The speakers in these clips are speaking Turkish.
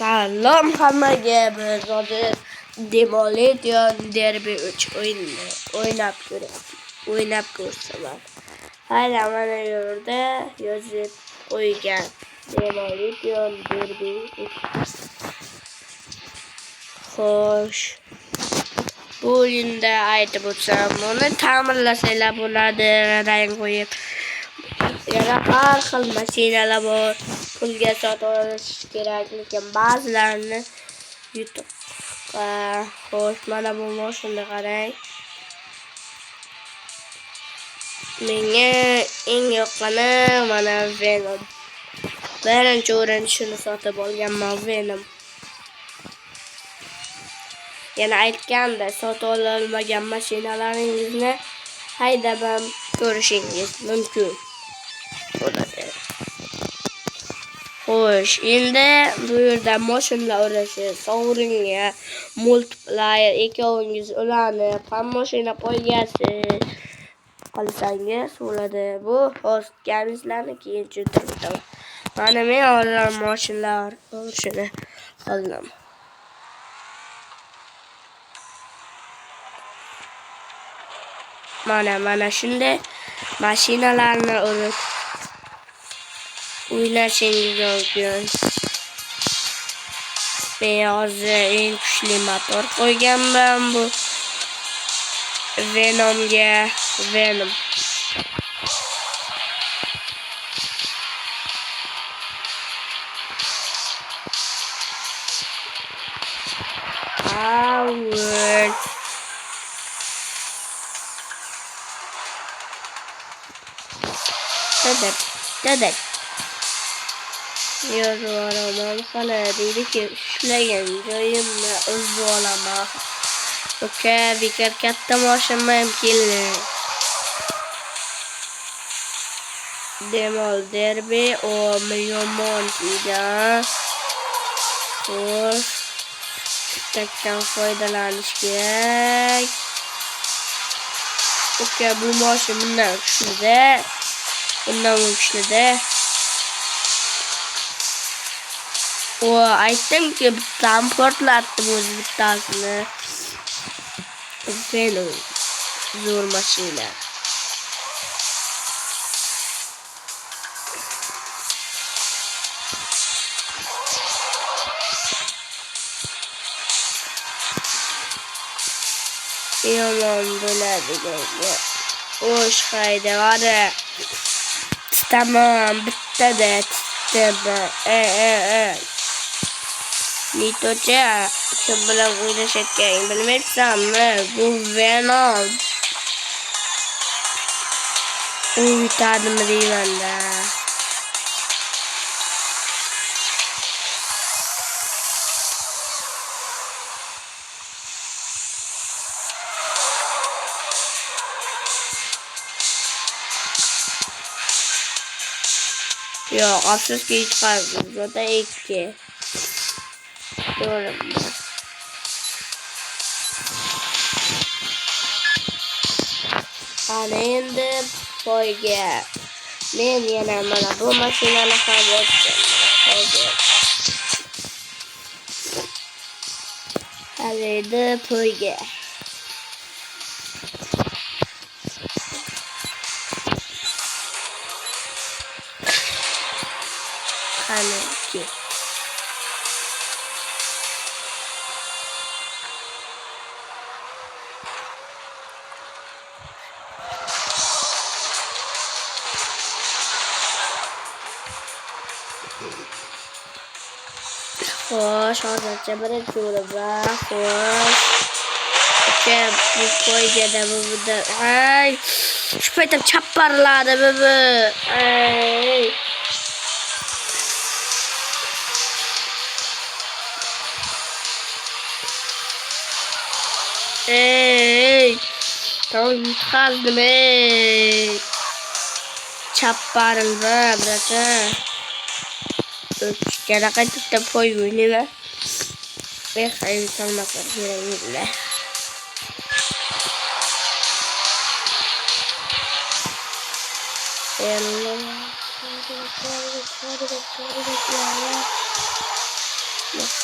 Salom hammaga, biz hozir Demolition Derby 3 o'ynab ko'rsalar. Hala mana yerda yozib qo'ygan Demolition Derby 3. Xo'sh. Bu o'yinda aytib o'tsam, buni ta'mirlasanglar bo'ladi, rang qo'yib. Yana har xil mashinalar bor. Pulga sotib olish kerak, lekin ba'zilarini yutuqqa. Xo'sh, mana bu mashina qarang. Menga eng yoqqani mana Venom. Birinchi o'rin shuni sotib olganman, Venom. Yana aytganda, sotib olmagan mashinalaringizni haydab ham ko'rishingiz mumkin bo'ladi. Xo'sh, endi bu yerda mashinalar o'rashi, sovringa, multiplayer ikkovingiz ulanib, ham mashina poygasi qolsangiz bo'ladi. Bu hozirgizlarni keyin tushuntirib. Mana men hozir mashinalar o'rishini qildim. Mana shunday mashinalarni urib o'ynashingiz mumkin. Men hozir eng kuchli motor qo'yganman bu Venomga. Venom. Dedek. Yo'q, mana deydi-ki, ishlagan joyimni o'zib olaman. Uka, bekor katta mashina ham keldi. Demol Derby o million degan. Xo'sh, takdan foydalanish kerak. Uka, bu mashina bundan kuchli-da. Bundan kuchli-da. O aytdimki, bittani portlatdim o'zi bittasini. Venom zo'r mashina. Yomon bo'ladi ganga. Xo'sh, hayda, mana. Tamam, bittada titdim. Nitocha, kim bilan o'ynashayotganingni bilmaysanmi? Bu Venom. U yutadimi deyman-da. Yo'q, afsuski hech qanday zaten 2. Doğru. Ana endi poyga. Men yana mana bu mashinani ham o'tdim. Hadi poyga. Ki. Xo'sh, hozircha birinchi o'rinda. Xo'sh. Uka, bu poygada bu. Ay, shu paytda chapparladi bu. Ay. Tamam, yutqazdim. Chapparildi, brata. Yana qaytib poy o'ynayman. Hayır, salmaslar keraklar.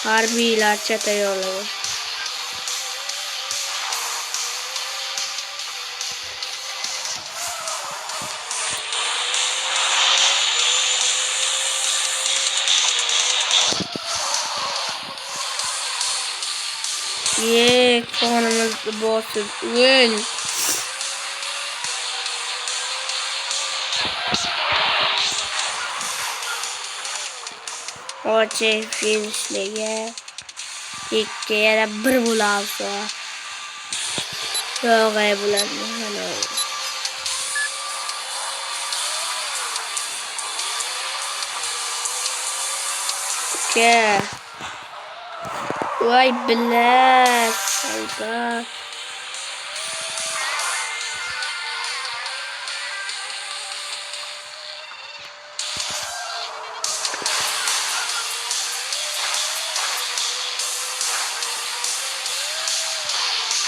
Harbiylar çete yolladı. Konumuz boss'u öl. Oche finishliga ikki yana bir bo'ladi. Yo'g'ay bo'ladi. Ke. Vay billah. Alba.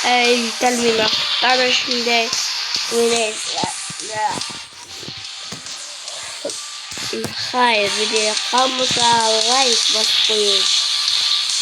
Ey tell me now. Cada şimdi hayır bir de kamusa like basmayın.